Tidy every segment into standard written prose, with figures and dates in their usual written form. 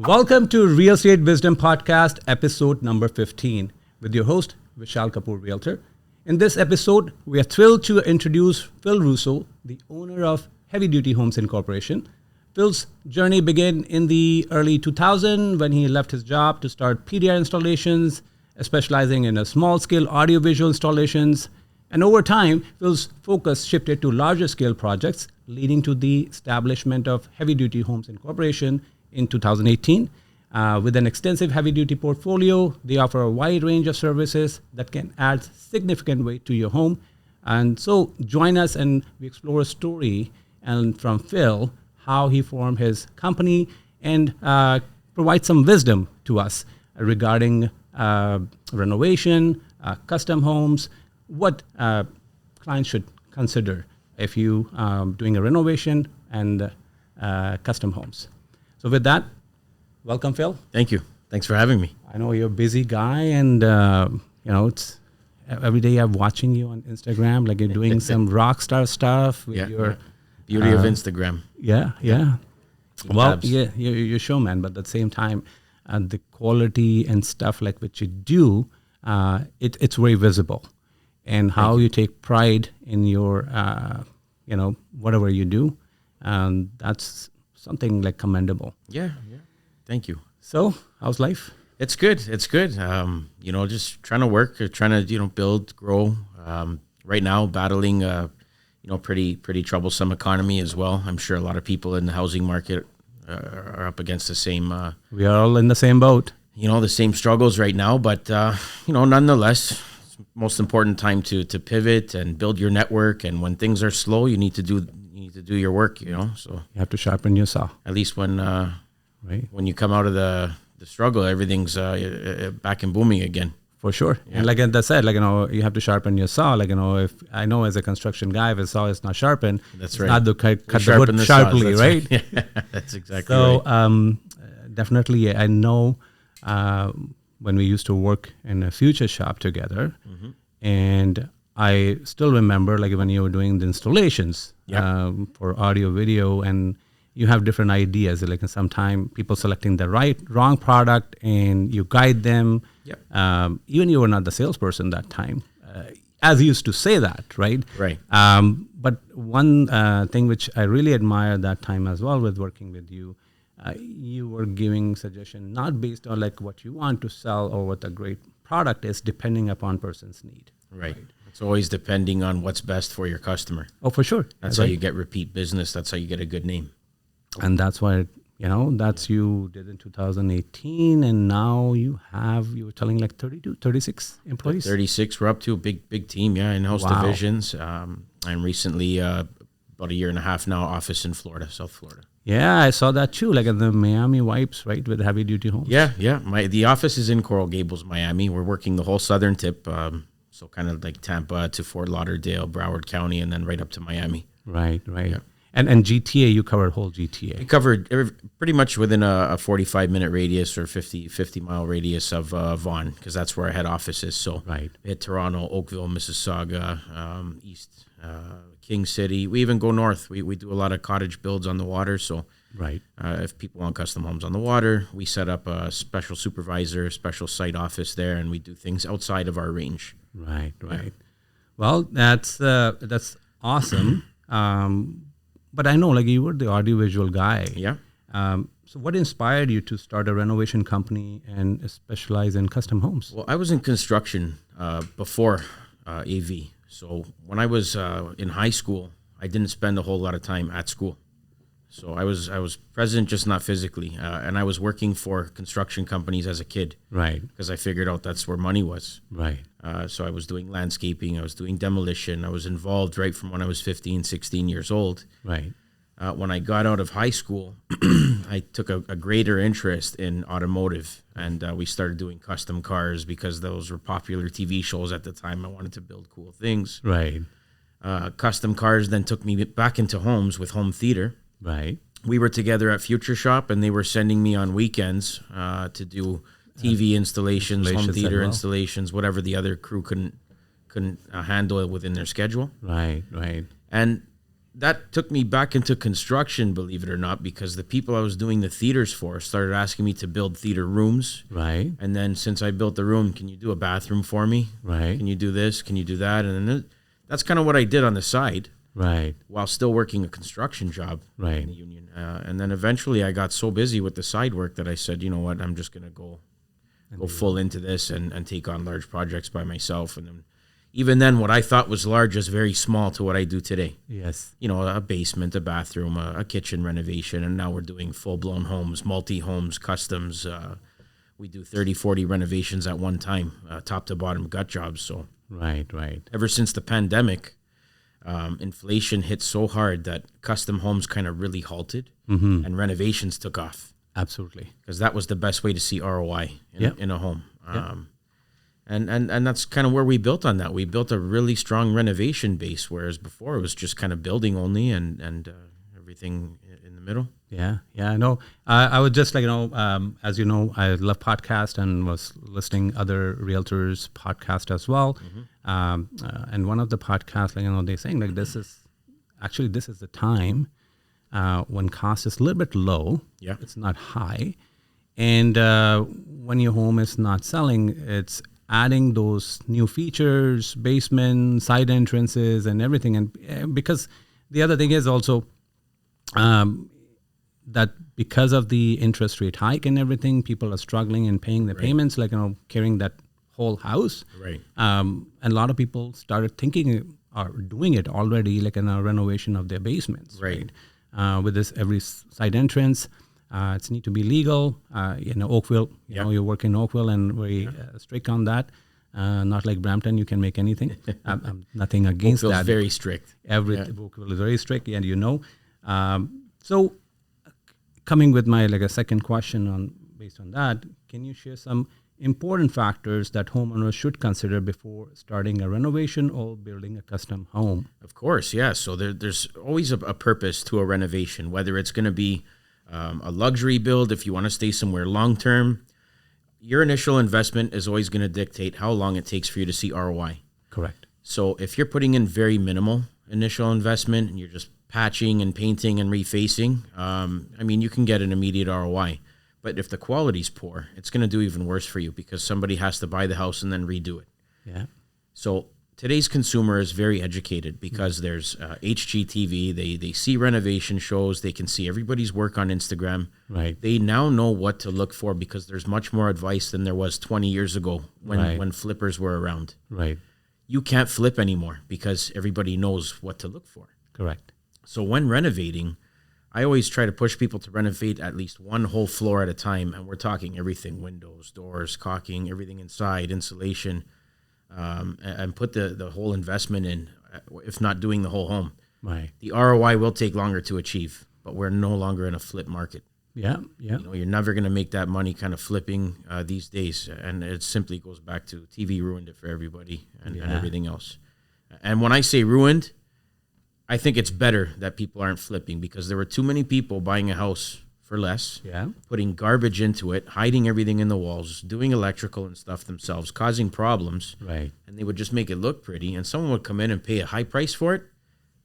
Welcome to Real Estate Wisdom Podcast, episode number 15, with your host, Vishal Kapoor, Realtor. In this episode, we are thrilled to introduce Phil Russo, the owner of Heavy Duty Homes Incorporation. Phil's journey began in the early 2000s when he left his job to start PDR installations, specializing in small-scale audiovisual installations. And over time, Phil's focus shifted to larger-scale projects, leading to the establishment of Heavy Duty Homes Incorporation in 2018. With an extensive heavy-duty portfolio, they offer a wide range of services that can add significant weight to your home. And so join us and we explore a story and from Phil, how he formed his company and provide some wisdom to us regarding renovation, custom homes, what clients should consider if you doing a renovation and custom homes. So with that, welcome, Phil. Thank you. Thanks for having me. I know you're a busy guy, and it's every day I'm watching you on Instagram, like you're doing some rock star stuff with your beauty of Instagram. Yeah. Well, you're a showman, but at the same time, the quality and stuff like what you do, it's very visible, and how you take pride in your, whatever you do, and that's something like commendable. Yeah. Thank you. So, how's life? It's good. Just trying to work, trying to, build, grow. Right now, battling, pretty troublesome economy as well. I'm sure a lot of people in the housing market are up against the same. We are all in the same boat. The same struggles right now. But, nonetheless, it's the most important time to pivot and build your network. And when things are slow, you need to do your work, so you have to sharpen your saw. At least when you come out of the struggle, everything's back and booming again. For sure. Yeah. And like I said, you have to sharpen your saw. If I know as a construction guy, if a saw is not sharpened, that's right. Not to cut the wood sharply, right? Yeah, that's exactly right. So definitely, I know when we used to work in a future shop together, and I still remember when you were doing the installations for audio, video, and you have different ideas. Sometimes people selecting the wrong product, and you guide them. Yep. Even you were not the salesperson that time, as you used to say that, right? Right. But one thing which I really admired that time as well with working with you, you were giving suggestion not based on what you want to sell or what the great product is, depending upon person's need. Right. It's always depending on what's best for your customer. Oh, for sure. That's how you get repeat business. That's how you get a good name. And that's why, that's you did in 2018. And now you were telling 32, 36 employees? 36. We're up to a big team. Yeah. In-house divisions. And recently, about a year and a half now, office in Florida, South Florida. Yeah, I saw that too, in the Miami Wipes, right, with Heavy Duty Homes. Yeah. The office is in Coral Gables, Miami. We're working the whole southern tip. So kind of like Tampa to Fort Lauderdale, Broward County, and then right up to Miami. Right. Yeah. And GTA, you covered whole GTA. We covered pretty much within a 45-minute radius or 50-mile radius of Vaughan, because that's where our head office is. So we hit Toronto, Oakville, Mississauga, East, King City. We even go north. We do a lot of cottage builds on the water. So if people want custom homes on the water, we set up a special supervisor, special site office there, and we do things outside of our range. Right. Well, that's awesome. But I know, you were the audiovisual guy. Yeah. So what inspired you to start a renovation company and specialize in custom homes? Well, I was in construction before AV. So when I was in high school, I didn't spend a whole lot of time at school. So I was present, just not physically. And I was working for construction companies as a kid. Right. Because I figured out that's where money was. Right. So I was doing landscaping. I was doing demolition. I was involved right from when I was 15, 16 years old. Right. When I got out of high school, I took a greater interest in automotive. And we started doing custom cars because those were popular TV shows at the time. I wanted to build cool things. Right. Custom cars then took me back into homes with home theater. Right. We were together at Future Shop, and they were sending me on weekends to do TV installations, home theater installations, whatever the other crew couldn't handle it within their schedule. Right. And that took me back into construction, believe it or not, because the people I was doing the theaters for started asking me to build theater rooms. Right. And then since I built the room, can you do a bathroom for me? Right. Can you do this? Can you do that? And then that's kind of what I did on the side. Right. While still working a construction job Right. in the union. And then eventually I got so busy with the side work that I said, you know what, I'm just going to go full into this and take on large projects by myself. And then even then, what I thought was large is very small to what I do today. Yes. You know, a basement, a bathroom, a kitchen renovation. And now we're doing full-blown homes, multi-homes, customs. We do 30, 40 renovations at one time, top to bottom gut jobs. So Right. ever since the pandemic, inflation hit so hard that custom homes kind of really halted and renovations took off. Absolutely. Because that was the best way to see ROI in a home. Yep. And that's kind of where we built on that. We built a really strong renovation base, whereas before it was just kind of building only and everything in the middle. Yeah. No, I would just as you know, I love podcast and was listening other realtors podcast as well. And one of the podcasts, they're saying this is the time when cost is a little bit low. Yeah. It's not high. And when your home is not selling, it's adding those new features, basement, side entrances, and everything. And because the other thing is also that because of the interest rate hike and everything, people are struggling and paying the payments, carrying that whole house. Right. And a lot of people started thinking or doing it already, like in a renovation of their basements. Right. With this every side entrance. It's need to be legal. Oakville, you work in Oakville and very strict on that. Not like Brampton, you can make anything. I'm nothing against Oakville's that. very strict. Oakville is very strict, and so coming with my a second question based on that, can you share some important factors that homeowners should consider before starting a renovation or building a custom home? Of course, yeah. So there's always a purpose to a renovation, whether it's going to be a luxury build, if you want to stay somewhere long-term. Your initial investment is always going to dictate how long it takes for you to see ROI. Correct. So if you're putting in very minimal initial investment and you're just patching and painting and refacing, you can get an immediate ROI. But if the quality's poor, it's going to do even worse for you because somebody has to buy the house and then redo it. Yeah. So today's consumer is very educated because there's HGTV. They see renovation shows. They can see everybody's work on Instagram. Right. They now know what to look for because there's much more advice than there was 20 years ago when flippers were around. Right. You can't flip anymore because everybody knows what to look for. Correct. So when renovating, I always try to push people to renovate at least one whole floor at a time. And we're talking everything, windows, doors, caulking, everything inside, insulation, and put the whole investment in, if not doing the whole home. Right. The ROI will take longer to achieve, but we're no longer in a flip market. Yeah. You're never going to make that money kind of flipping these days. And it simply goes back to TV ruined it for everybody and everything else. And when I say ruined, I think it's better that people aren't flipping because there were too many people buying a house for less, putting garbage into it, hiding everything in the walls, doing electrical and stuff themselves, causing problems. Right. And they would just make it look pretty. And someone would come in and pay a high price for it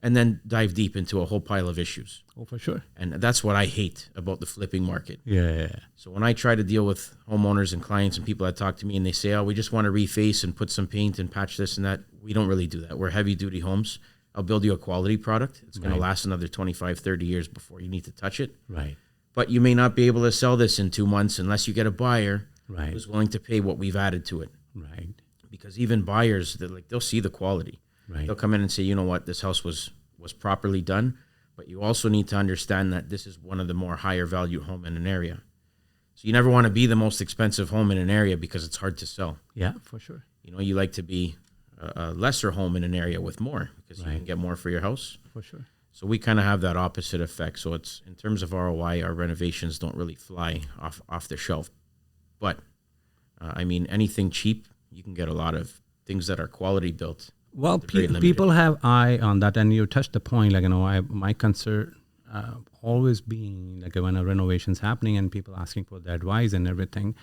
and then dive deep into a whole pile of issues. Oh, for sure. And that's what I hate about the flipping market. Yeah. So when I try to deal with homeowners and clients and people that talk to me and they say, we just want to reface and put some paint and patch this and that, we don't really do that. We're heavy duty homes. I'll build you a quality product. It's going to last another 25, 30 years before you need to touch it. Right. But you may not be able to sell this in 2 months unless you get a buyer who's willing to pay what we've added to it. Right. Because even buyers, they'll see the quality. Right. They'll come in and say, you know what, this house was properly done, but you also need to understand that this is one of the more higher value home in an area. So you never want to be the most expensive home in an area because it's hard to sell. Yeah, for sure. You like to be a lesser home in an area with more because you can get more for your house. For sure. So we kind of have that opposite effect. So it's in terms of ROI, our renovations don't really fly off the shelf. But anything cheap, you can get a lot of things that are quality built. Well, people have eye on that, and you touched the point. My concern always being when a renovation's happening and people asking for the advice and everything,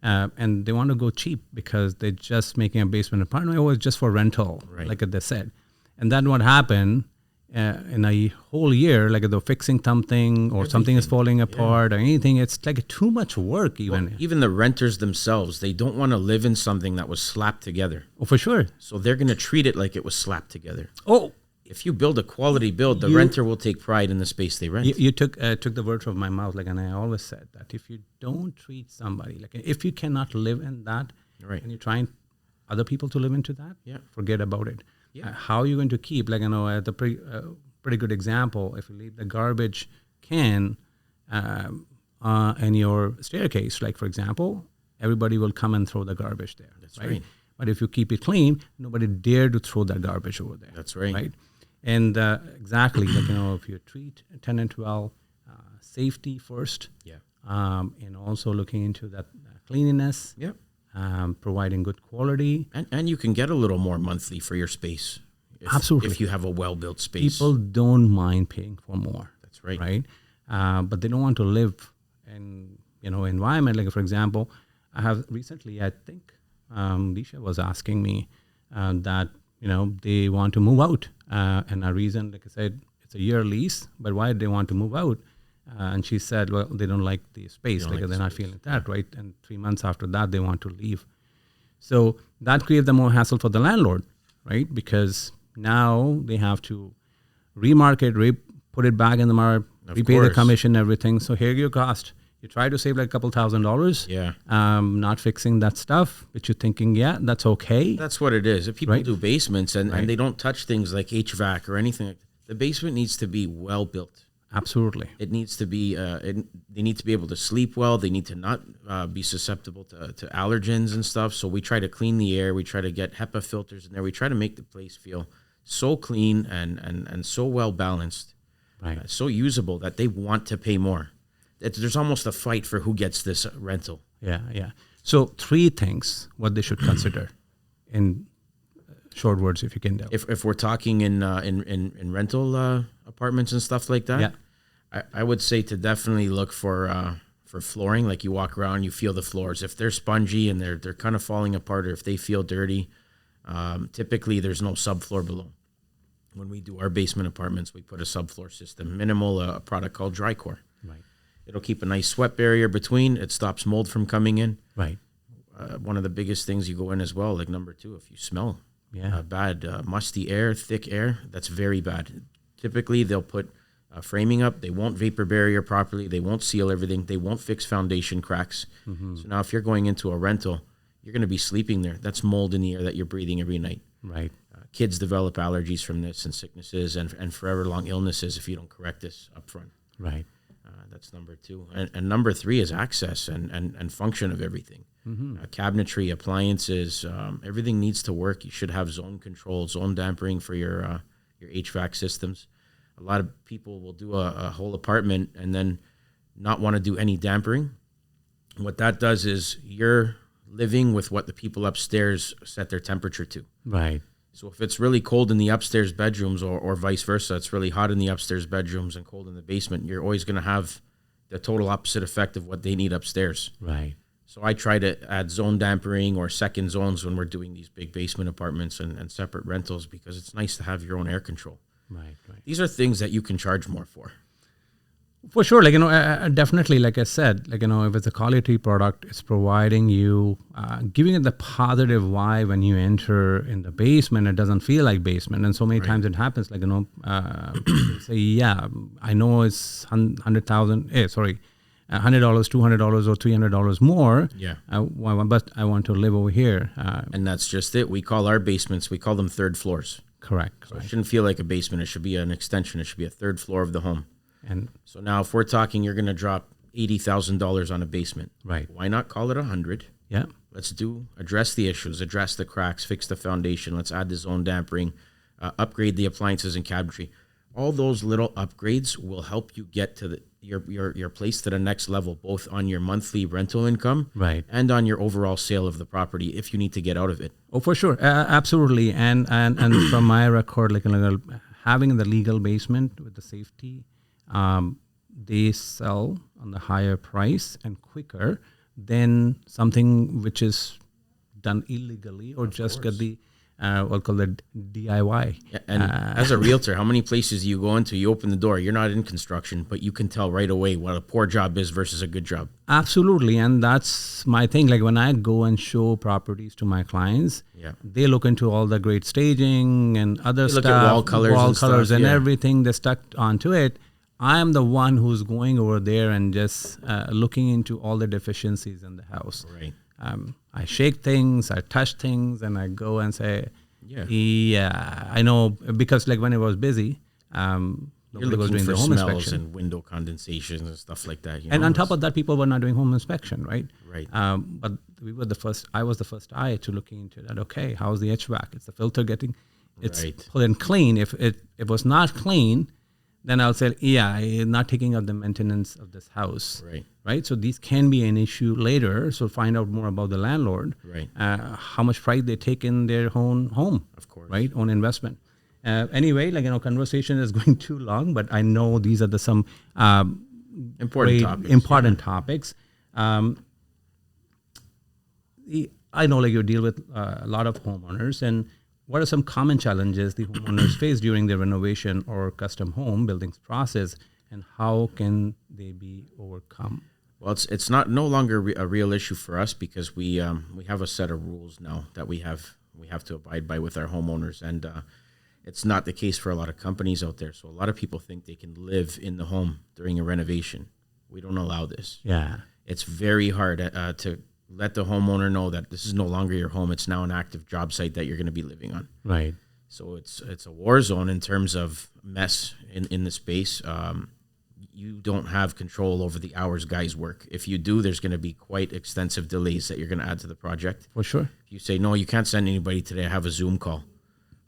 and they want to go cheap because they're just making a basement apartment or it's just for rental, like they said. And then what happened? in a whole year, like they're fixing something or something is falling apart or anything, it's like too much work even. Well, even the renters themselves, they don't want to live in something that was slapped together. Oh, for sure. So they're going to treat it like it was slapped together. Oh, if you build a quality build, the renter will take pride in the space they rent. You took the words from my mouth, like, and I always said that if you don't treat somebody, like if you cannot live in that, right, and you're trying other people to live into that, forget about it. Yeah. How are you going to keep, like, the pretty good example, if you leave the garbage can in your staircase, like, for example, everybody will come and throw the garbage there. That's right. But if you keep it clean, nobody dare to throw that garbage over there. That's right. Right. And exactly, like, if you treat a tenant well, safety first, and also looking into that cleanliness, providing good quality. And you can get a little more monthly for your space. Absolutely. If you have a well-built space. People don't mind paying for more. That's right. Right. But they don't want to live in, environment. Like, for example, I have recently, I think, Disha was asking me that, they want to move out. And a reason, like I said, it's a year lease, but why do they want to move out? And she said, well, they don't like the space, they're not feeling that, right? And 3 months after that, they want to leave. So that creates the more hassle for the landlord, right? Because now they have to remarket, put it back in the market, repay the commission, everything. So here your cost. You try to save like a couple $1,000. Yeah. Not fixing that stuff, but you're thinking, that's okay. That's what it is. If people do basements and they don't touch things like HVAC or anything, the basement needs to be well built. Absolutely. It needs to be, they need to be able to sleep well. They need to not be susceptible to allergens and stuff. So we try to clean the air. We try to get HEPA filters in there. We try to make the place feel so clean and so well balanced, so usable that they want to pay more. There's almost a fight for who gets this rental. Yeah. So 3 things what they should consider in short words, if you can tell. If we're talking in rental apartments and stuff like that, I would say to definitely look for flooring. Like, you walk around, you feel the floors. If they're spongy and they're kind of falling apart, or if they feel dirty, typically there's no subfloor below. When we do our basement apartments, we put a subfloor system, minimal, a product called Drycore. Right. It'll keep a nice sweat barrier between. It stops mold from coming in. Right. One of the biggest things you go in as well, like number 2, if you smell bad, musty air, thick air, that's very bad. Typically, they'll put framing up. They won't vapor barrier properly. They won't seal everything. They won't fix foundation cracks. Mm-hmm. So now if you're going into a rental, you're going to be sleeping there. That's mold in the air that you're breathing every night. Right. Kids develop allergies from this, and sicknesses and forever long illnesses if you don't correct this up front. Right. That's number 2. And number 3 is access and function of everything. Mm-hmm. Cabinetry, appliances, everything needs to work. You should have zone control, zone dampering for your HVAC systems. A lot of people will do a whole apartment and then not want to do any dampering. What that does is you're living with what the people upstairs set their temperature to. Right. So if it's really cold in the upstairs bedrooms or vice versa, it's really hot in the upstairs bedrooms and cold in the basement, you're always going to have the total opposite effect of what they need upstairs. Right. So I try to add zone dampering or second zones when we're doing these big basement apartments and separate rentals, because it's nice to have your own air control. Right. These are things that you can charge more for. For sure, like, definitely, like I said, like, if it's a quality product, it's providing you, giving it the positive vibe when you enter in the basement. It doesn't feel like basement. And so many times it happens, like, people say, I know it's $100,000, $100, $200 or $300 more. Yeah. But I want to live over here. And that's just it. We call our basements, we call them third floors. Correct. So it shouldn't feel like a basement. It should be an extension. It should be a third floor of the home. And so now if we're talking, you're going to drop $80,000 on a basement. Right. Why not call it 100? Yeah. Let's address the issues, address the cracks, fix the foundation. Let's add the zone dampering, upgrade the appliances and cabinetry. All those little upgrades will help you get to your place to the next level, both on your monthly rental income, and on your overall sale of the property if you need to get out of it. Oh, for sure, absolutely. And from my record, like, having the legal basement with the safety, they sell on the higher price and quicker than something which is done illegally or just get the what called the DIY. Yeah, and as a realtor, how many places you go into, you open the door, you're not in construction, but you can tell right away what a poor job is versus a good job. Absolutely. And that's my thing. Like when I go and show properties to my clients, they look into all the great staging and other stuff, look at wall colors and everything they stuck onto it. I am the one who's going over there and just looking into all the deficiencies in the house. Right. I shake things, I touch things, and I go and say, yeah, I know, because like when I was busy, You're looking for home smells and window condensations and stuff like that. And on top of that, people were not doing home inspection, right? Right. But we were the first. I was the first eye to looking into that. Okay, how's the HVAC? It's the filter getting, it's put in clean. If it was not clean, then I'll say, I'm not taking up the maintenance of this house. Right. So these can be an issue later. So find out more about the landlord. Right. How much pride they take in their own home. Of course. Right. Own investment. Anyway, conversation is going too long, but I know these are some important topics. I know you deal with a lot of homeowners, and what are some common challenges the homeowners face during their renovation or custom home buildings process, and how can they be overcome? Well, it's no longer a real issue for us because we have a set of rules now that we have to abide by with our homeowners, and it's not the case for a lot of companies out there. So a lot of people think they can live in the home during a renovation. We don't allow this. Yeah. It's very hard to let the homeowner know that this is no longer your home. It's now an active job site that you're going to be living on. Right. So it's a war zone in terms of mess in the space. You don't have control over the hours guys work. If you do, there's going to be quite extensive delays that you're going to add to the project. For sure. If you say, no, you can't send anybody today, I have a Zoom call.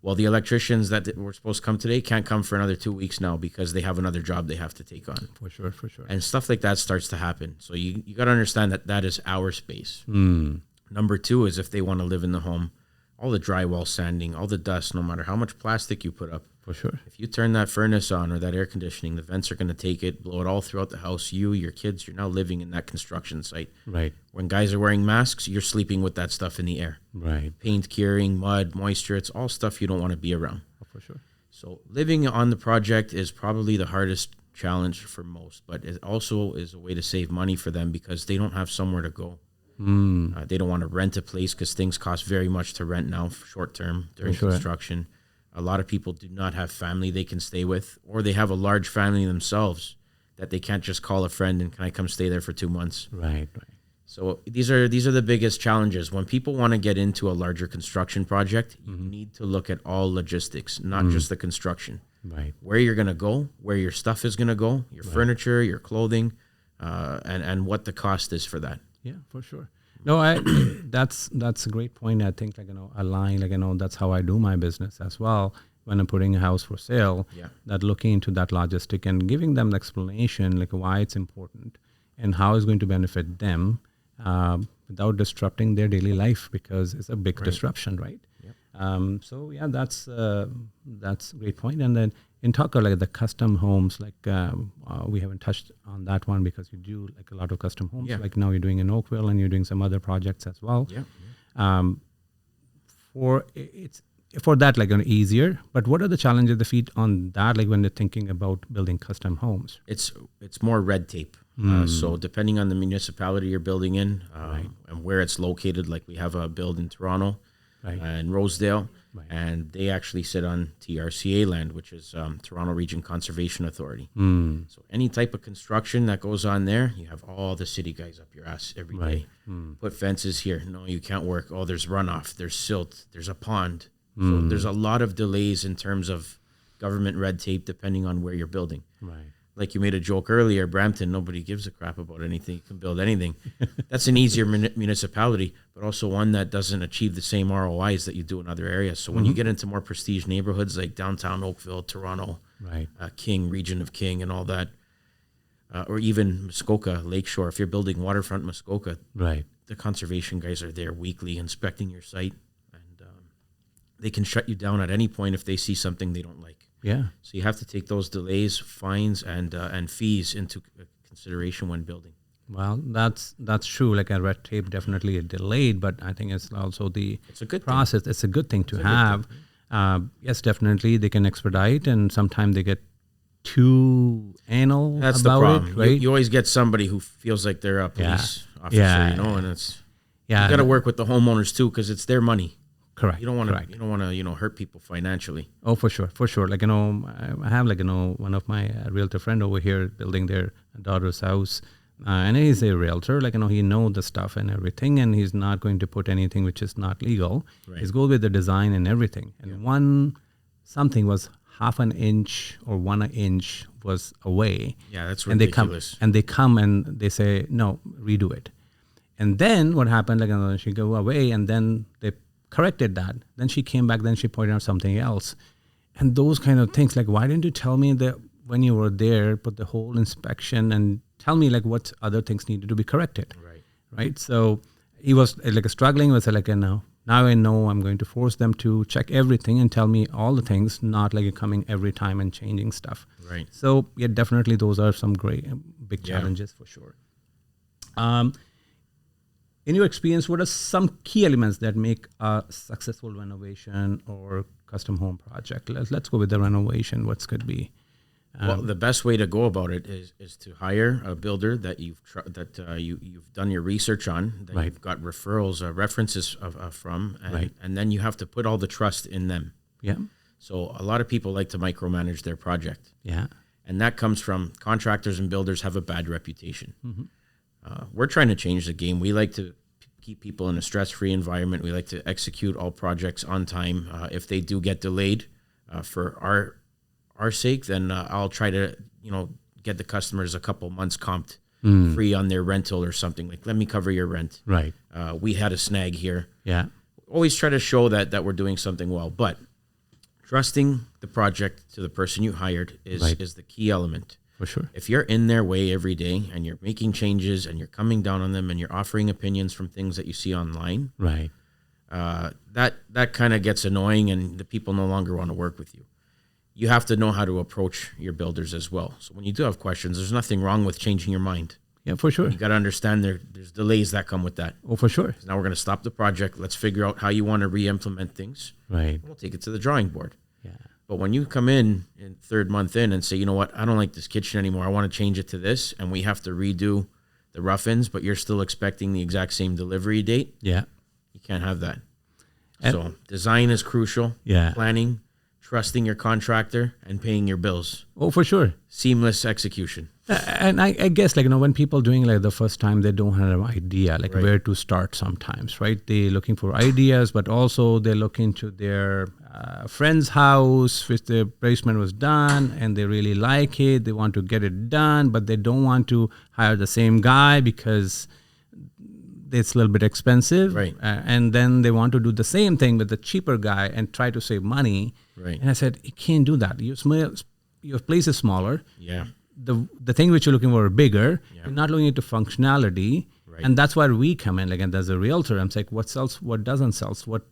Well, the electricians that were supposed to come today can't come for another 2 weeks now because they have another job they have to take on. For sure. And stuff like that starts to happen. So you got to understand that is our space. Number two is if they want to live in the home, all the drywall sanding, all the dust, no matter how much plastic you put up. For sure. If you turn that furnace on or that air conditioning, the vents are going to take it, blow it all throughout the house. You, your kids, you're now living in that construction site. Right. When guys are wearing masks, you're sleeping with that stuff in the air. Right. Paint curing, mud, moisture, it's all stuff you don't want to be around. For sure. So living on the project is probably the hardest challenge for most, but it also is a way to save money for them because they don't have somewhere to go. They don't want to rent a place because things cost very much to rent now short term during construction. A lot of people do not have family they can stay with, or they have a large family themselves that they can't just call a friend and can I come stay there for 2 months. Right. So these are the biggest challenges. When people want to get into a larger construction project, you need to look at all logistics, not just the construction. Right. Where you're going to go, where your stuff is going to go, your furniture, your clothing, and what the cost is for that. Yeah, for sure. No, that's a great point. I think that's how I do my business as well. When I'm putting a house for sale, that looking into that logistic and giving them the explanation why it's important and how it's going to benefit them without disrupting their daily life because it's a big disruption, right? Yep. That's a great point. And then in talk of the custom homes, we haven't touched on that one because you do a lot of custom homes. Like now you're doing in Oakville and you're doing some other projects as well. For that easier, but what are the challenges they feed on that when they're thinking about building custom homes? It's more red tape. So depending on the municipality you're building in and where it's located, we have a build in Toronto and Rosedale, and they actually sit on TRCA land, which is Toronto Region Conservation Authority. So any type of construction that goes on there, you have all the city guys up your ass every day. Put fences here. No, you can't work. Oh, there's runoff. There's silt. There's a pond. So there's a lot of delays in terms of government red tape depending on where you're building. Right. Like you made a joke earlier, Brampton, nobody gives a crap about anything. You can build anything. That's an easier municipality, but also one that doesn't achieve the same ROIs that you do in other areas. So when you get into more prestige neighborhoods like downtown Oakville, Toronto, King, region of King and all that, or even Muskoka, Lakeshore, if you're building waterfront Muskoka, the conservation guys are there weekly inspecting your site. They can shut you down at any point if they see something they don't like. Yeah. So you have to take those delays, fines, and fees into consideration when building. Well, that's true. Like a red tape definitely delayed, but I think it's also the It's a good process. It's a good thing to have. Yes, definitely they can expedite, and sometimes they get too anal That's about the problem. it, right? You always get somebody who feels like they're a police officer, Yeah. and it's Yeah, you got to work with the homeowners too because it's their money. correct. You don't want correct. to hurt people financially. Oh, for sure. Like, I have like, one of my realtor friend over here building their daughter's house. And he's a realtor, like, he knows the stuff and everything, and he's not going to put anything which is not legal. Right. He's good with the design and everything. And something was half an inch or 1 inch was away. Yeah, that's And ridiculous. they come and they say, no, redo it. And then what happened, like, she go away and then they corrected that. Then she came back, then she pointed out something else. And those kind of things, like, why didn't you tell me that when you were there, put the whole inspection and tell me like what other things needed to be corrected. Right. So he was like struggling with like, now I know I'm going to force them to check everything and tell me all the things, not like coming every time and changing stuff. Right. So yeah, definitely those are some great big challenges for sure. In your experience, what are some key elements that make a successful renovation or custom home project? Let's go with the renovation. What could be? Well, the best way to go about it is to hire a builder that you've done your research on, that you've got referrals, references from, and then you have to put all the trust in them. Yeah. So a lot of people like to micromanage their project. Yeah. And that comes from contractors and builders have a bad reputation. We're trying to change the game. We like to keep people in a stress-free environment. We like to execute all projects on time. If they do get delayed, for our sake, then I'll try to, get the customers a couple months comped free on their rental or something. Like, let me cover your rent. Right. We had a snag here. Yeah. Always try to show that we're doing something well. But trusting the project to the person you hired is the key element. For sure. If you're in their way every day and you're making changes and you're coming down on them and you're offering opinions from things that you see online, right, that kind of gets annoying and the people no longer want to work with you. You have to know how to approach your builders as well. So when you do have questions, there's nothing wrong with changing your mind. Yeah, for sure. You got to understand there's delays that come with that. Oh, for sure. Now we're going to stop the project. Let's figure out how you want to re-implement things. Right. We'll take it to the drawing board. Yeah. But when you come in third month in and say, you know what, I don't like this kitchen anymore. I want to change it to this. And we have to redo the rough-ins, but you're still expecting the exact same delivery date. Yeah. You can't have that. So design is crucial. Yeah. Planning, trusting your contractor, and paying your bills. Oh, for sure. Seamless execution. And I guess, when people doing like the first time, they don't have an idea where to start sometimes, right? They're looking for ideas, but also they look into their friend's house, which the basement was done, and they really like it. They want to get it done, but they don't want to hire the same guy because it's a little bit expensive. Right. And then they want to do the same thing with the cheaper guy and try to save money. Right. And I said, you can't do that. Your place is smaller. Yeah. The thing which you're looking for are bigger. Yeah. You're not looking into functionality. Right. And that's where we come in. And as a realtor, I'm like, what sells, what doesn't sell, what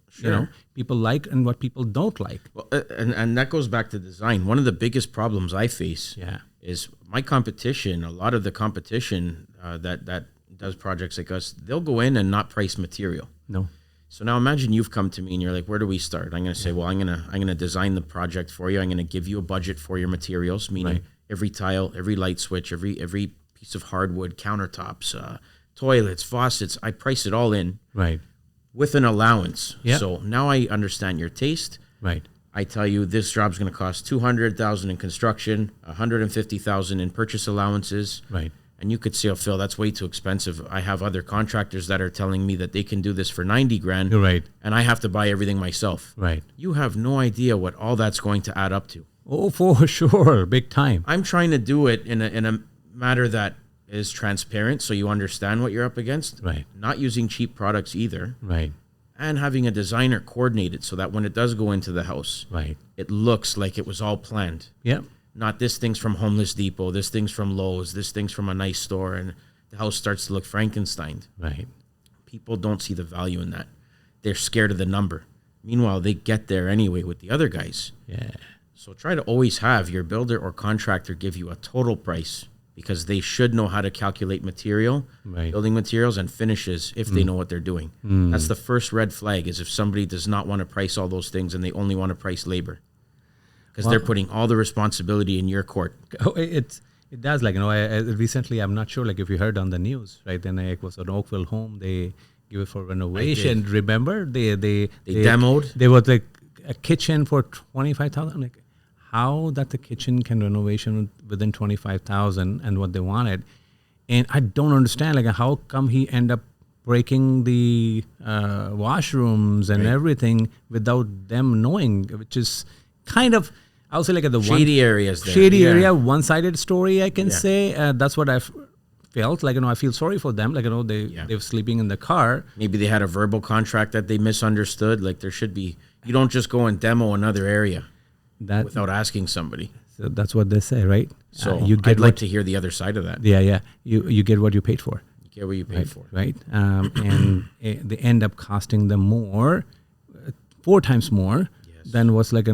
people like and what people don't like. Well, and that goes back to design. One of the biggest problems I face is my competition. A lot of the competition that does projects like us, they'll go in and not price material. No. So now imagine you've come to me and you're like, where do we start? I'm going to say, well, I'm going to design the project for you. I'm going to give you a budget for your materials, meaning every tile, every light switch, every piece of hardwood, countertops, toilets, faucets. I price it all in with an allowance. Yeah. So now I understand your taste. Right. I tell you this job's going to cost $200,000 in construction, $150,000 in purchase allowances. Right. And you could say, oh, Phil, that's way too expensive. I have other contractors that are telling me that they can do this for $90,000. You're right. And I have to buy everything myself. Right. You have no idea what all that's going to add up to. Oh, for sure. Big time. I'm trying to do it in a matter that is transparent so you understand what you're up against. Right. Not using cheap products either. Right. And having a designer coordinate it so that when it does go into the house, it looks like it was all planned. Yeah. Not this thing's from Homeless Depot, this thing's from Lowe's, this thing's from a nice store, and the house starts to look Frankenstein. Right. People don't see the value in that. They're scared of the number. Meanwhile, they get there anyway with the other guys. Yeah. So try to always have your builder or contractor give you a total price because they should know how to calculate material, building materials, and finishes if they know what they're doing. That's the first red flag, is if somebody does not want to price all those things and they only want to price labor, because they're putting all the responsibility in your court. Oh, it does. Like, I recently, I'm not sure, like, if you heard on the news, right? Then it was an Oakville home. They give it for renovation. Remember, they demoed. There was like a kitchen for $25,000. Like, how that the kitchen can renovation within $25,000 and what they wanted, and I don't understand, like, how come he end up breaking the washrooms and everything without them knowing, which is kind of, I would say, like, the Shady areas there. Shady area, one-sided story, I can say. That's what I've felt. Like, I feel sorry for them. Like, they were sleeping in the car. Maybe they had a verbal contract that they misunderstood. Like, there should be, you don't just go and demo another area without asking somebody. So that's what they say, right? So I'd like to hear the other side of that. Yeah. You get what you paid for. You get what you paid for. Right. And they end up costing them more, 4 times more than what's, like,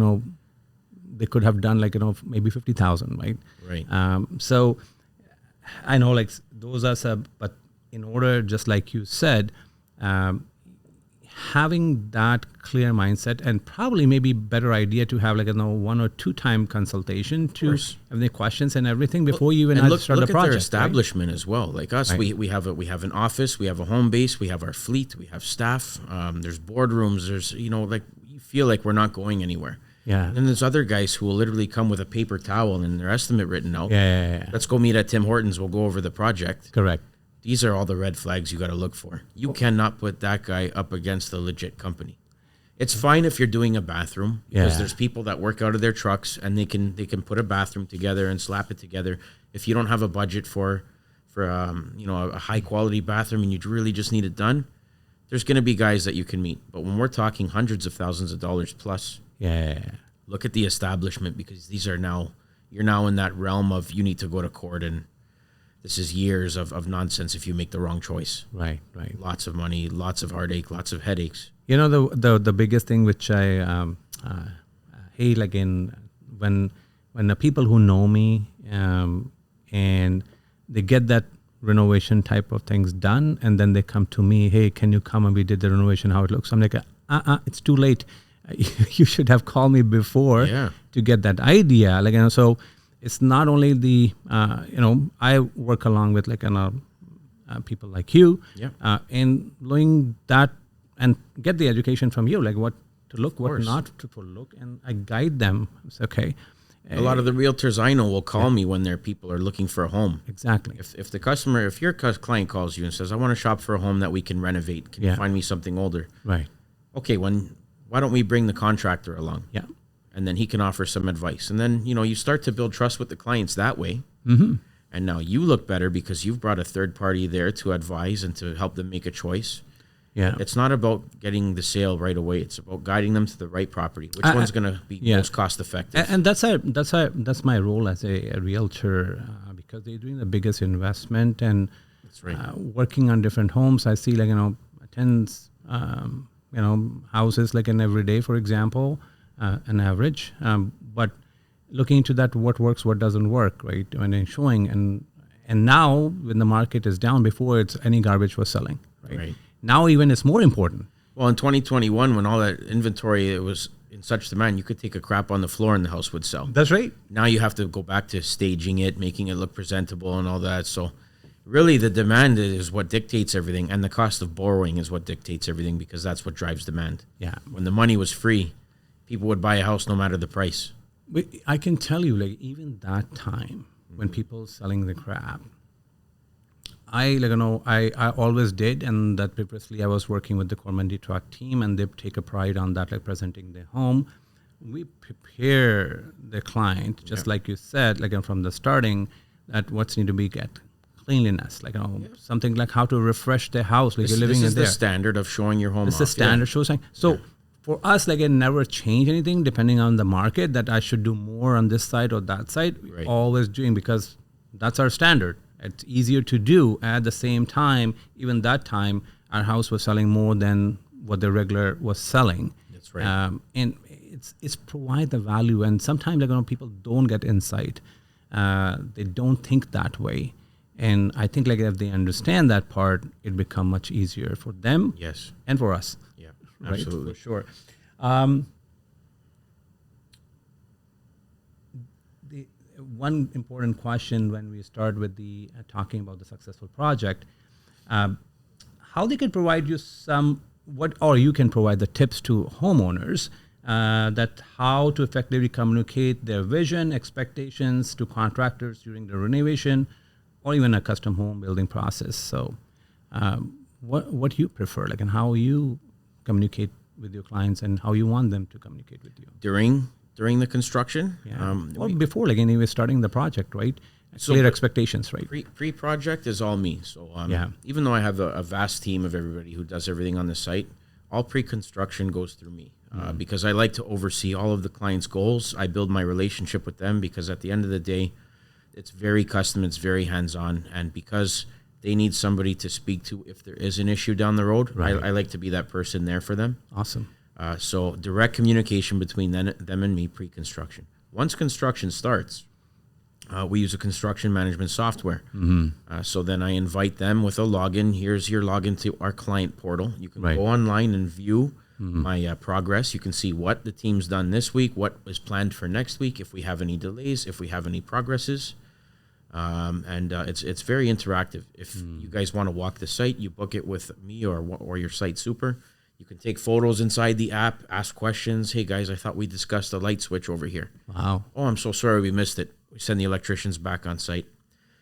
they could have done, like, maybe 50,000, right? Right. So I know, like, those are but in order, just like you said, having that clear mindset, and probably maybe better idea to have, like, 1 or 2 time consultation to have the questions and everything before you even start the project. Look at their establishment as well. Like us, we have an office, we have a home base, we have our fleet, we have staff. There's boardrooms. There's like, you feel like we're not going anywhere. Yeah. And then there's other guys who will literally come with a paper towel and their estimate written out. Yeah. Let's go meet at Tim Hortons. We'll go over the project. Correct. These are all the red flags you got to look for. You cannot put that guy up against a legit company. It's fine if you're doing a bathroom, because there's people that work out of their trucks and they can put a bathroom together and slap it together. If you don't have a budget for a high quality bathroom and you really just need it done, there's going to be guys that you can meet. But when we're talking hundreds of thousands of dollars plus, look at the establishment, because you're now in that realm of you need to go to court, and this is years of nonsense if you make the wrong choice. Right. Lots of money, lots of heartache, lots of headaches. The biggest thing which I hate, like, when the people who know me and they get that renovation type of things done, and then they come to me, hey, can you come and we did the renovation, how it looks. I'm like, it's too late. You should have called me before to get that idea. Like, so it's not only the, I work along with, like, people like you, and knowing that and get the education from you, like what to look, what not to look, and I guide them. It's okay. A lot of the realtors I know will call me when their people are looking for a home. Exactly. If your client calls you and says, I want to shop for a home that we can renovate, can you find me something older? Right. Okay, why don't we bring the contractor along? Yeah. And then he can offer some advice. And then, you start to build trust with the clients that way. Mm-hmm. And now you look better because you've brought a third party there to advise and to help them make a choice. Yeah. It's not about getting the sale right away. It's about guiding them to the right property. Which one's going to be most cost effective? And that's my role as a realtor, because they're doing the biggest investment, and that's right. Working on different homes. I see, like, tens, houses, like, in every day, for example, an average. But looking into that, what works, what doesn't work, right? When they're showing, and now when the market is down, before it's any garbage was selling, right? Now even it's more important. Well, in 2021, when all that inventory it was in such demand, you could take a crap on the floor and the house would sell. That's right. Now you have to go back to staging it, making it look presentable and all that. So really the demand is what dictates everything, and the cost of borrowing is what dictates everything, because that's what drives demand. Yeah. When the money was free, people would buy a house no matter the price. But I can tell you, like, even that time when people selling the crap, I always did, and that previously I was working with the Corman Detroit team, and they take a pride on that, like presenting their home. We prepare the client, just like you said, like, from the starting, that what's need to be get cleanliness, like, something like how to refresh their house, like, you're living in there. This is the standard of showing your home off. It's the standard showing. So for us, like, it never change anything depending on the market, that I should do more on this side or that side. Right. Always doing, because that's our standard. It's easier to do. At the same time, even that time, our house was selling more than what the regular was selling. That's right. And it's provide the value. And sometimes, like, people don't get insight. they don't think that way. And I think like if they understand that part, it become much easier for them Yes. and for us. Yeah, Right? absolutely. For sure. The one important question when we start with the talking about the successful project, how they can provide you or you can provide the tips to homeowners that how to effectively communicate their vision, expectations to contractors during the renovation or even a custom home building process. So what you prefer, like, and how you communicate with your clients and how you want them to communicate with you During the construction, or before, like anyway, starting the project, right? So Clear expectations, right? Pre-project is all me. So even though I have a vast team of everybody who does everything on the site, all pre-construction goes through me because I like to oversee all of the client's goals. I build my relationship with them because at the end of the day, it's very custom, it's very hands-on, and because they need somebody to speak to if there is an issue down the road, I like to be that person there for them. Awesome. So direct communication between them and me pre-construction. Once construction starts, we use a construction management software. So then I invite them with a login. Here's your login to our client portal. You can go online and view my progress. You can see what the team's done this week, what is planned for next week, if we have any delays, if we have any progresses. And it's very interactive. If you guys want to walk the site, you book it with me or your site super. You can take photos inside the app, ask questions. Hey guys, I thought we discussed the light switch over here. Wow. Oh, I'm so sorry we missed it. We send the electricians back on site.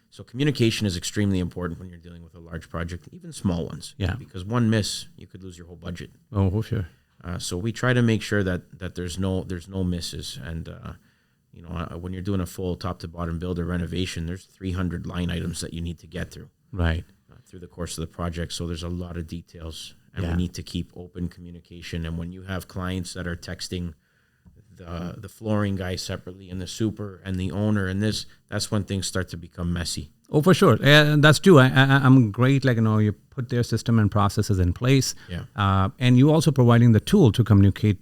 So communication is extremely important when you're dealing with a large project, even small ones. Yeah. Because one miss, you could lose your whole budget. Oh, for sure. So we try to make sure that there's no misses. And when you're doing a full top to bottom build or renovation, there's 300 line items that you need to get through. Right. Through the course of the project. So there's a lot of details, and we need to keep open communication. And when you have clients that are texting the flooring guy separately and the super and the owner and that's when things start to become messy. Oh, for sure. That's true. I'm great. Like, you put their system and processes in place. Yeah. And you also providing the tool to communicate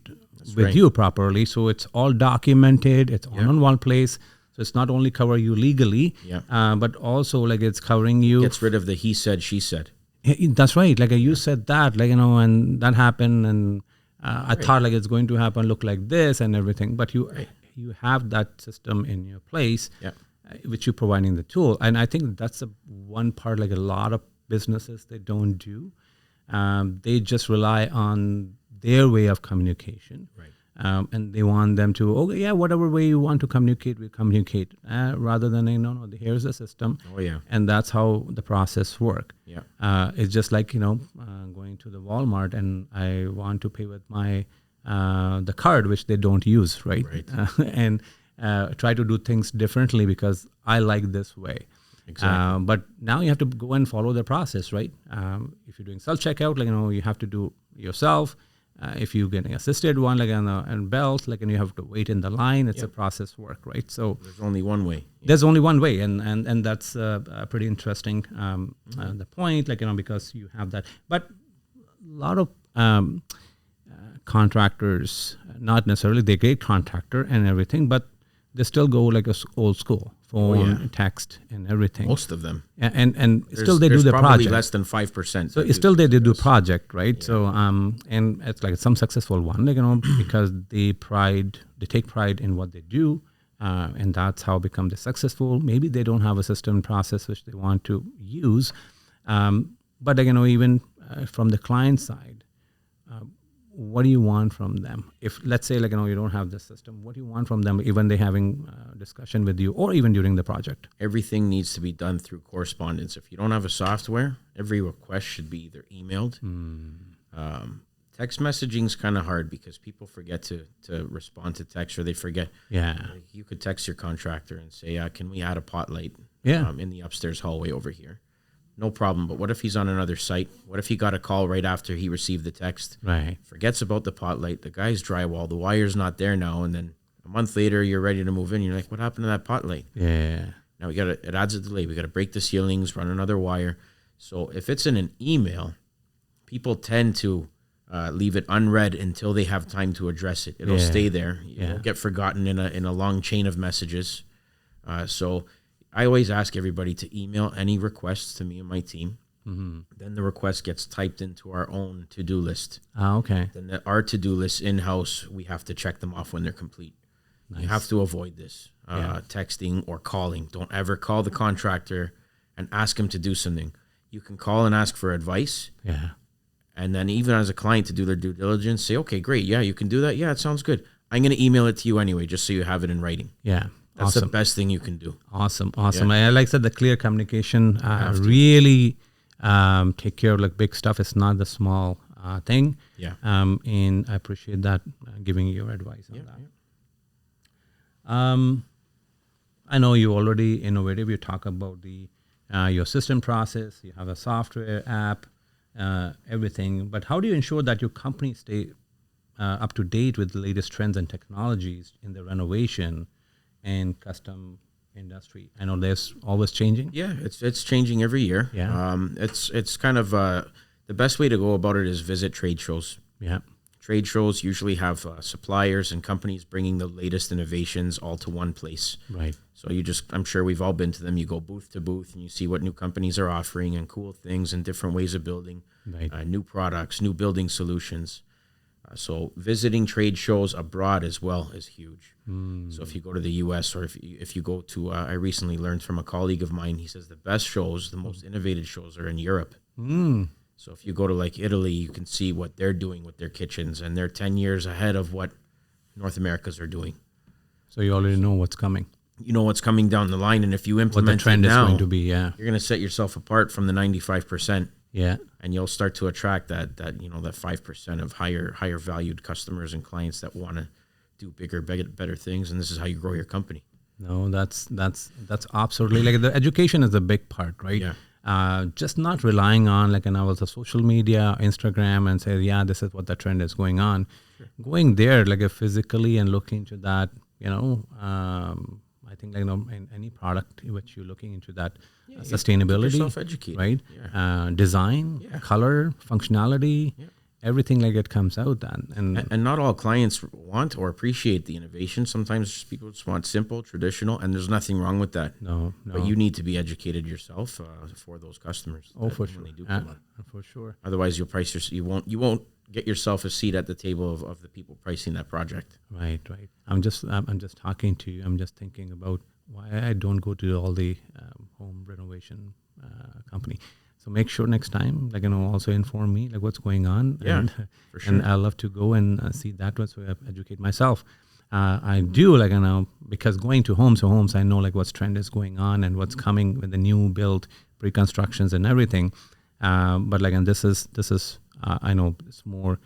with you properly. So it's all documented. It's all in one place. So it's not only cover you legally, but also like it's covering you. Gets rid of the he said, she said. That's right. Like you said that, like, and that happened, and I thought like it's going to happen, look like this and everything. But you have that system in your place, which you're providing the tool. And I think that's the one part, like a lot of businesses, they don't do. They just rely on their way of communication. Right. And they want them to, whatever way you want to communicate, we communicate, rather than, no, here's the system. Oh, yeah. And that's how the process work. Yeah. It's just like, going to the Walmart and I want to pay with my, the card, which they don't use, right? And try to do things differently because I like this way. Exactly. But now you have to go and follow the process, right? If you're doing self-checkout, like, you have to do yourself. If you're getting assisted one, like and belts, like, and you have to wait in the line, it's a process work, right? So there's only one way. There's only one way, and that's pretty interesting. The point, like, because you have that, but a lot of contractors, not necessarily they're great contractor and everything, but they still go like a old school. Phone, text, and everything. Most of them. And still they do the probably project. less than 5%. So still they do project, right? Yeah. So and it's like some successful one, like, because they take pride in what they do, and that's how become the successful. Maybe they don't have a system process which they want to use, but even from the client side. What do you want from them? If let's say, like, you don't have this system, what do you want from them? Even they having discussion with you, or even during the project. Everything needs to be done through correspondence. If you don't have a software, every request should be either emailed. Text messaging is kind of hard because people forget to respond to text, or they forget. Yeah, you could text your contractor and say, "Can we add a pot light? In the upstairs hallway over here?" No problem. But what if he's on another site? What if he got a call right after he received the text? Right. Forgets about the pot light. The guy's drywall. The wire's not there now. And then a month later, you're ready to move in. You're like, what happened to that pot light? Yeah. Now it adds a delay. We got to break the ceilings, run another wire. So if it's in an email, people tend to leave it unread until they have time to address it. It'll stay there. It won't get forgotten in a long chain of messages. So I always ask everybody to email any requests to me and my team. Then the request gets typed into our own to-do list. Okay. Then our to-do list in-house, we have to check them off when they're complete. Nice. You have to avoid this, texting or calling. Don't ever call the contractor and ask him to do something. You can call and ask for advice. Yeah. And then even as a client to do their due diligence, say, okay, great. Yeah, you can do that. Yeah, it sounds good. I'm going to email it to you anyway, just so you have it in writing. Yeah. That's the best thing you can do. Awesome. Yeah. Like I said, the clear communication really take care of like big stuff. It's not the small thing. Yeah. And I appreciate that giving your advice on that. Yeah. I know you already innovative. You talk about the your system process. You have a software app, everything. But how do you ensure that your company stay up to date with the latest trends and technologies in the renovation and custom industry? I know there's always changing. Yeah, it's changing every year. Yeah. It's kind of the best way to go about it is visit trade shows. Yeah. Trade shows usually have suppliers and companies bringing the latest innovations all to one place. Right. So I'm sure we've all been to them. You go booth to booth and you see what new companies are offering and cool things and different ways of building, new products, new building solutions. So visiting trade shows abroad as well is huge. So if you go to the U.S. or if you go to, I recently learned from a colleague of mine, he says the best shows, the most innovative shows are in Europe. So if you go to like Italy, you can see what they're doing with their kitchens, and they're 10 years ahead of what North Americas are doing. So you already know what's coming. You know what's coming down the line, and if you implement what the trend it now, is going to be, you're going to set yourself apart from the 95%. Yeah, and you'll start to attract that 5% of higher valued customers and clients that want to do bigger, better things, and this is how you grow your company. No, that's absolutely like the education is a big part, right? Yeah. Just not relying on like the social media, Instagram, and say, yeah, this is what the trend is going on. Sure. Going there, like physically and looking into that, I think in any product which you're looking into that sustainability, right? Yeah. Design, color, functionality, everything like it comes out then. And not all clients want or appreciate the innovation. Sometimes people just want simple, traditional, and there's nothing wrong with that. No. But you need to be educated yourself for those customers. Oh, for sure. For sure. Otherwise, you won't get yourself a seat at the table of the people pricing that project. Right. I'm just talking to you. I'm just thinking about why I don't go to all the home renovation company. So make sure next time, also inform me what's going on. Yeah, for sure. And I love to go and see that one, so I educate myself. I do because going to homes, I know what's trend is going on and what's coming with the new build, pre-constructions and everything. But and this is I know it's more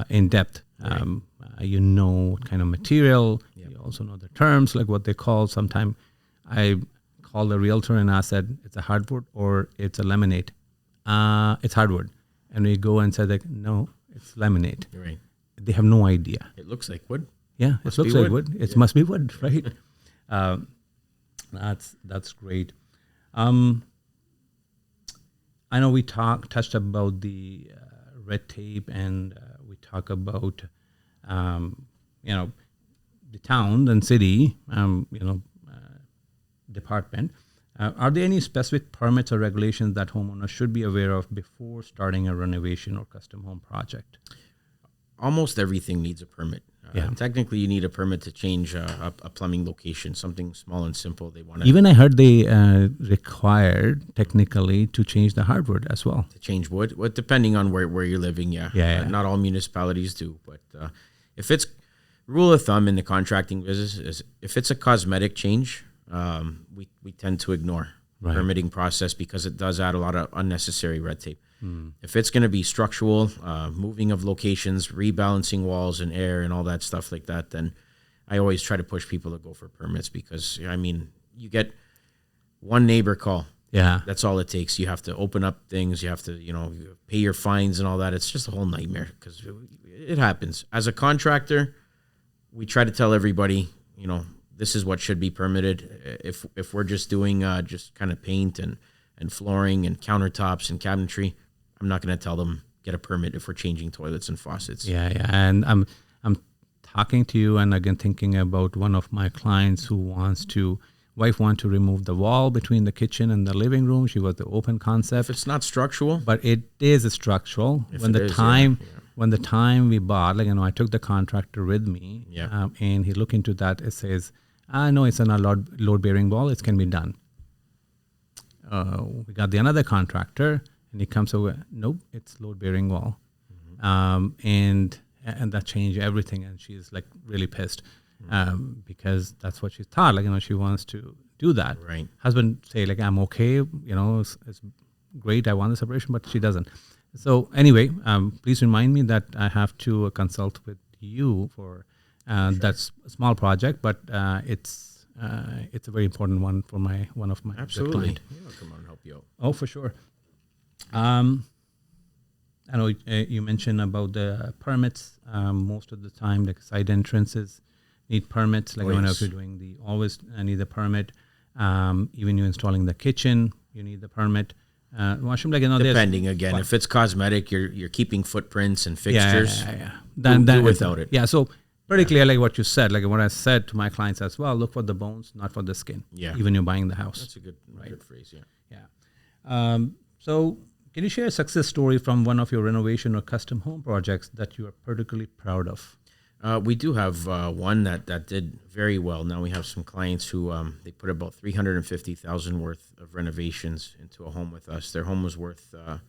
in depth. Right. What kind of material. Yep. You also know the terms, what they call. Sometimes I called the realtor and I said, it's a hardwood or it's a laminate. It's hardwood. And we go and say, no, it's laminate. Right. They have no idea. It looks like wood. Yeah, it looks like wood. It must be wood, right? That's great. I know we touched about the red tape, and we talk about the town and city department. Are there any specific permits or regulations that homeowners should be aware of before starting a renovation or custom home project? Almost everything needs a permit. Technically, you need a permit to change a plumbing location, something small and simple. They want to. Even I heard they required technically to change the hardwood as well. To change wood, well, depending on where you're living. Not all municipalities do, but if it's rule of thumb in the contracting business is if it's a cosmetic change, we tend to ignore the permitting process because it does add a lot of unnecessary red tape. If it's going to be structural, moving of locations, rebalancing walls and air and all that stuff like that, then I always try to push people to go for permits because, you get one neighbor call. Yeah. That's all it takes. You have to open up things. You have to, pay your fines and all that. It's just a whole nightmare because it happens. As a contractor, we try to tell everybody, this is what should be permitted. If we're just doing just kind of paint and flooring and countertops and cabinetry, I'm not going to tell them get a permit if we're changing toilets and faucets. Yeah. And I'm talking to you and again thinking about one of my clients who wants to Wife wanted to remove the wall between the kitchen and the living room. She was the open concept. If it's not structural, but it is structural. When the time we bought, I took the contractor with me, and he looked into that. It says, no, it's not a load bearing wall. It can be done. We got the another contractor, and he comes over. Nope, it's load bearing wall, and that changed everything. And she's like really pissed because that's what she thought. She wants to do that. Right. Husband say I'm okay. It's great. I want the separation, but she doesn't. So anyway, please remind me that I have to consult with you for that's a small project, but it's a very important one for one of my absolutely. Yeah, come on and help you out. Oh, for sure. I know you mentioned about the permits. Most of the time, like side entrances need permits. If you're doing always need the permit. Even you installing the kitchen, you need the permit. Depending again, if it's cosmetic, you're keeping footprints and fixtures. Then do without it. Yeah, so pretty clear, like what you said, like what I said to my clients as well. Look for the bones, not for the skin. Yeah, even you're buying the house. That's a good phrase. Yeah. So, can you share a success story from one of your renovation or custom home projects that you are particularly proud of? We do have one that did very well. Now we have some clients who they put about $350,000 worth of renovations into a home with us. Their home was worth, I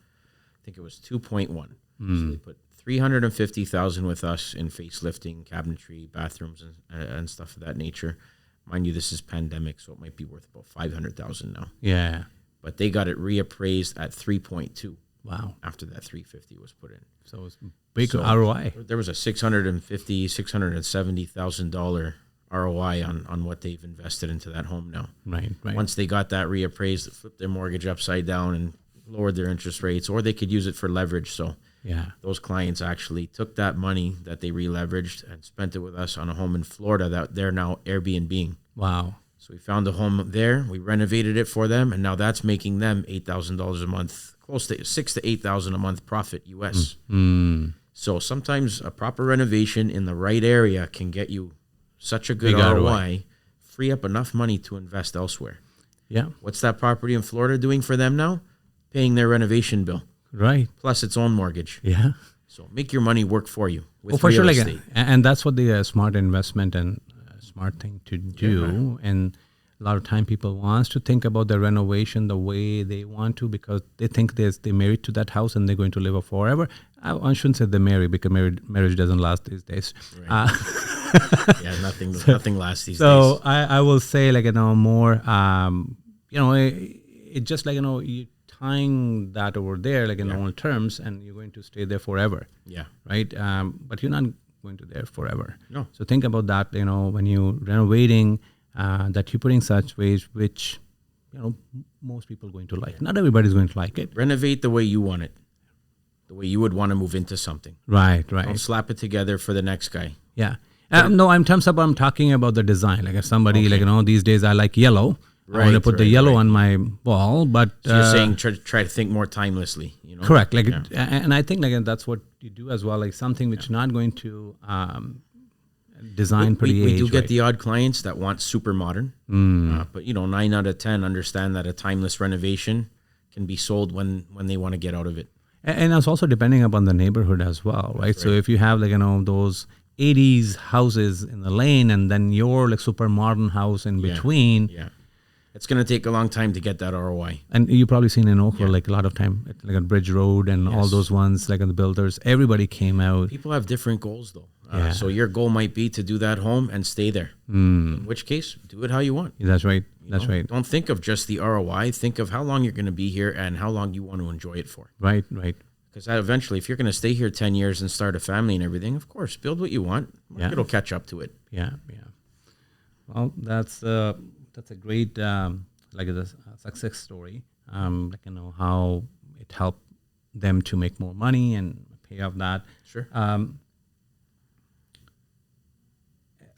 think it was 2.1. So they put $350,000 with us in facelifting, cabinetry, bathrooms, and stuff of that nature. Mind you, this is pandemic, so it might be worth about $500,000 now. Yeah, but they got it reappraised at 3.2. Wow! After that 350 was put in, so it's big ROI. There was a $670,000 ROI on what they've invested into that home now. Right. Once they got that reappraised, it flipped their mortgage upside down and lowered their interest rates, or they could use it for leverage. So those clients actually took that money that they re-leveraged and spent it with us on a home in Florida that they're now Airbnb-ing. Wow. So we found a home there, we renovated it for them, and now that's making them $8,000 a month, close to $6,000 to $8,000 a month profit US. So sometimes a proper renovation in the right area can get you such a good ROI, free up enough money to invest elsewhere. Yeah. What's that property in Florida doing for them now? Paying their renovation bill. Right. Plus its own mortgage. Yeah. So make your money work for you with for real sure, estate. And that's what the smart investment and smart thing to do. And a lot of time people wants to think about the renovation the way they want to because they think they're married to that house and they're going to live it forever. I shouldn't say they're married because marriage doesn't last these days. Right. Nothing lasts these days. So I will say more, it's just you tying that over there in normal terms and you're going to stay there forever. Yeah. Right. But you're not going to there forever. No. So think about that, when you're renovating, that you're putting such ways which, most people are going to like. Not everybody's going to like it. Renovate the way you want it. The way you would want to move into something. Right. Don't slap it together for the next guy. Yeah. No, I'm talking about the design. Like if somebody, these days I like yellow. I want to put the yellow on my wall, but... So you're saying try to think more timelessly, Correct. And I think that's what you do as well, something which not going to design pretty age. We do get the odd clients that want super modern, but 9 out of 10 understand that a timeless renovation can be sold when they want to get out of it. And it's also depending upon the neighborhood as well, right? So if you have those 80s houses in the lane and then your super modern house in between... It's going to take a long time to get that ROI. And you've probably seen in Oakville, a lot of time, on Bridge Road and all those ones, on the builders, everybody came out. People have different goals, though. So your goal might be to do that home and stay there. In which case, do it how you want. That's right. That's right. Don't think of just the ROI. Think of how long you're going to be here and how long you want to enjoy it for. Right. Because eventually, if you're going to stay here 10 years and start a family and everything, of course, build what you want. It'll catch up to it. Yeah. Well, that's a great a success story. How it helped them to make more money and pay off that. Sure.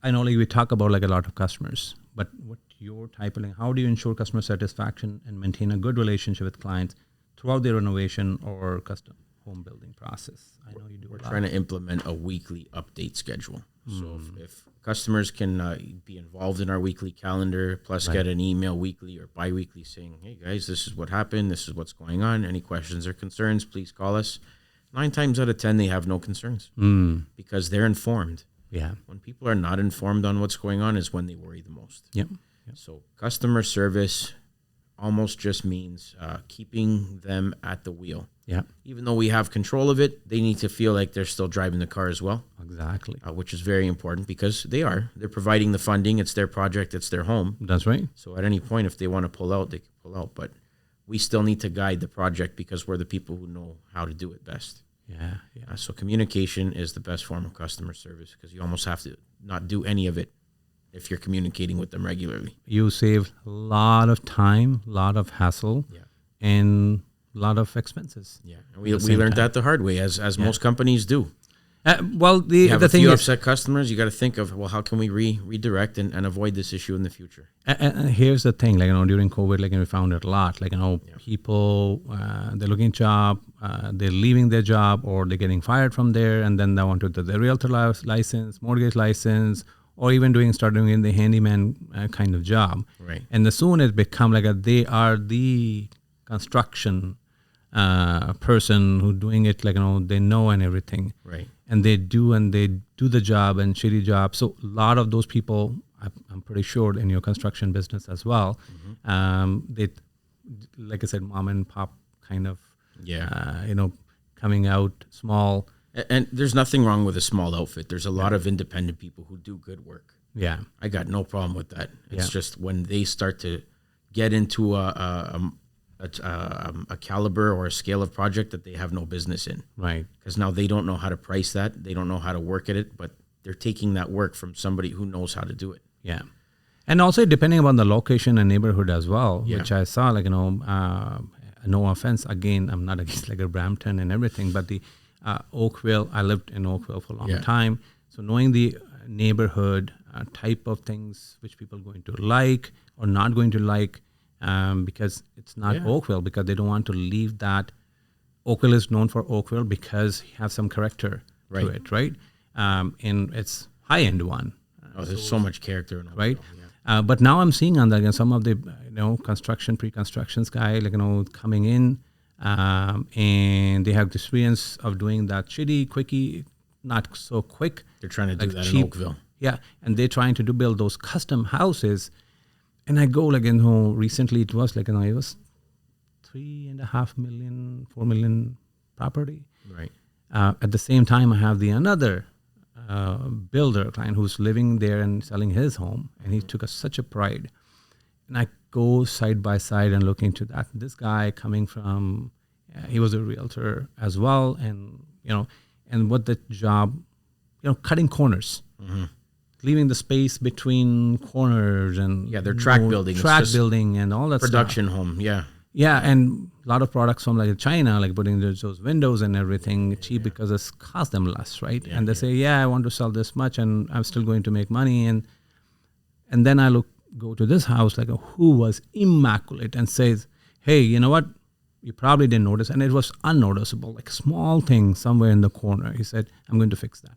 I know we talk about a lot of customers, but what your type of how do you ensure customer satisfaction and maintain a good relationship with clients throughout the renovation or custom home building process? I know you do. We're trying to implement a weekly update schedule. So if customers can be involved in our weekly calendar, plus get an email weekly or bi-weekly saying, hey guys, this is what happened. This is what's going on. Any questions or concerns, please call us. 9 times out of 10, they have no concerns because they're informed. Yeah. When people are not informed on what's going on is when they worry the most. Yep. So customer service almost just means keeping them at the wheel. Yeah. Even though we have control of it, they need to feel like they're still driving the car as well. Exactly. Which is very important because they're providing the funding. It's their project. It's their home. That's right. So at any point, if they want to pull out, they can pull out. But we still need to guide the project because we're the people who know how to do it best. Yeah. So communication is the best form of customer service because you almost have to not do any of it if you're communicating with them regularly. You save a lot of time, a lot of hassle, and a lot of expenses. Yeah, and we learned that the hard way, as most companies do. Well, the thing you is, upset customers, you got to think of, well, how can we redirect and avoid this issue in the future? and here's the thing, during COVID, we found it a lot. People, they're looking job, they're leaving their job, or they're getting fired from there, and then they want to do the realtor license, mortgage license, or even start doing in the handyman kind of job. Right. And the soon it become they are the construction person who doing it, they know and everything. Right. And they do the job and shitty job. So a lot of those people, I'm pretty sure in your construction business as well, they, like I said, mom and pop kind of, coming out small. And there's nothing wrong with a small outfit. There's a lot of independent people who do good work. Yeah. I got no problem with that. It's just when they start to get into a caliber or a scale of project that they have no business in. Right. Because now they don't know how to price that. They don't know how to work at it, but they're taking that work from somebody who knows how to do it. Yeah. And also depending upon the location and neighborhood as well, which I saw, no offense, again, I'm not against a Brampton and everything, but the Oakville, I lived in Oakville for a long time. So knowing the neighborhood type of things which people are going to like or not going to like, because it's not Oakville, because they don't want to leave that. Oakville is known for Oakville because it has some character to it, right? And it's high-end one. There's so much character in Oakville. Right? Yeah. But now I'm seeing on that, some of the pre-constructions guy, coming in, and they have the experience of doing that shitty, quickie, not so quick. They're trying to do that cheap, in Oakville. Yeah, and they're trying to build those custom houses. And I go recently it was it was 3.5 million, 4 million property. Right. At the same time, I have another builder client who's living there and selling his home, and he took such a pride. And I go side by side and look into that. This guy coming from, he was a realtor as well, and and what the job, cutting corners. Mm-hmm. Leaving the space between corners and they're track building, and all that production stuff. Home, and a lot of products from China, putting those windows and everything cheap because it's cost them less, right? And they say, I want to sell this much, and I'm still going to make money, and then I go to this house who was immaculate and says, hey, you know what? You probably didn't notice, and it was unnoticeable, small thing somewhere in the corner. He said, I'm going to fix that,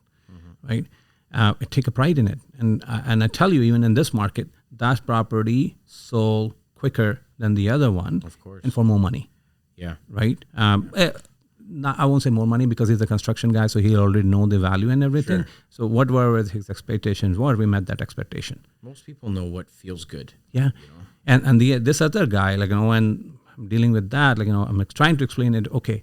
right? I take a pride in it. And I tell you, even in this market, that property sold quicker than the other one. Of course. And for more money. Yeah. Right? I won't say more money because he's a construction guy, so he already know the value and everything. Sure. So whatever his expectations were, we met that expectation. Most people know what feels good. Yeah. And this other guy, when I'm dealing with that, I'm trying to explain it, okay,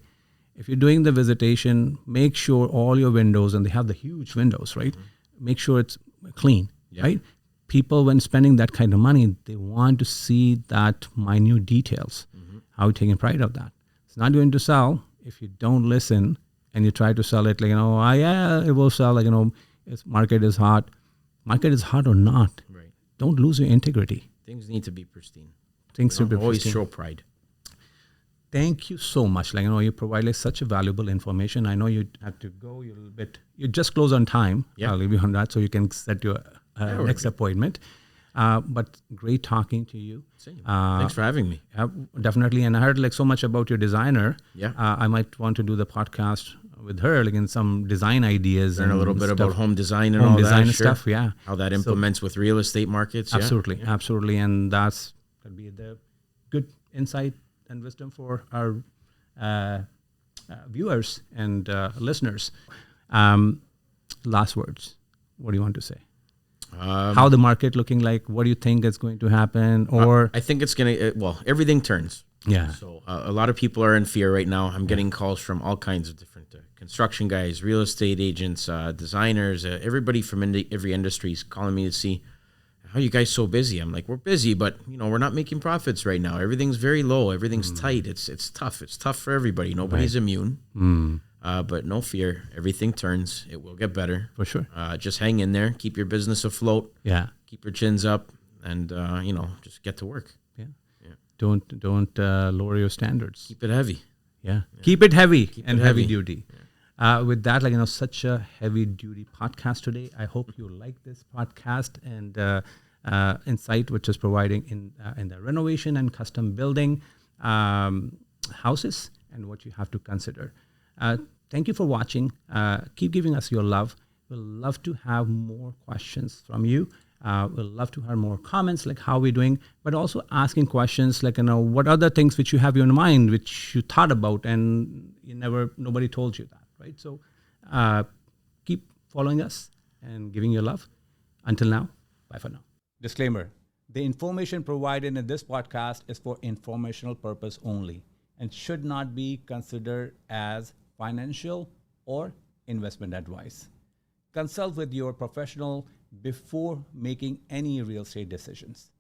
if you're doing the visitation, make sure all your windows, and they have the huge windows, right? Mm-hmm. Make sure it's clean, right? People, when spending that kind of money, they want to see that minute details. Mm-hmm. How you're taking pride of that. It's not going to sell if you don't listen and you try to sell it it will sell, its market is hot. Market is hot or not. Right. Don't lose your integrity. Things need to be pristine. Things should be always pristine. Show pride. Thank you so much. You provide such a valuable information. I know you have to go. You just close on time. Yeah. I'll leave you on that so you can set your next appointment. But great talking to you. Thanks for having me. Definitely. And I heard so much about your designer. Yeah. I might want to do the podcast with her, like in some design ideas. Learn and a little bit stuff. about home design and home all design that. and Sure. stuff. Yeah, How that implements with real estate markets. absolutely, Yeah. absolutely, and that's could be the good insight and wisdom for our viewers and listeners. Last words. What do you want to say? How the market looking like? What do you think is going to happen? Or I think it's going to, well, everything turns. yeah. So a lot of people are in fear right now. I'm getting calls from all kinds of different construction guys, real estate agents, designers, everybody from every industry is calling me to see, how are you guys so busy? I'm like, we're busy, but we're not making profits right now. Everything's very low. Everything's tight. It's tough. It's tough for everybody. Nobody's immune. But no fear. Everything turns. It will get better. For sure. Just hang in there. Keep your business afloat. Yeah. Keep your chins up, and just get to work. Yeah. Don't lower your standards. Keep it heavy. Yeah. Keep it heavy and heavy heavy. duty. With that, such a heavy duty podcast today. I hope you like this podcast and insight which is providing in the renovation and custom building houses and what you have to consider. Thank you for watching. Keep giving us your love. We'll love to have more questions from you. We'll love to have more comments like how we're doing, but also asking questions like, what other things which you have in mind, which you thought about and nobody told you that, right? So keep following us and giving your love. Until now, bye for now. Disclaimer. The information provided in this podcast is for informational purpose only and should not be considered as financial or investment advice. Consult with your professional before making any real estate decisions.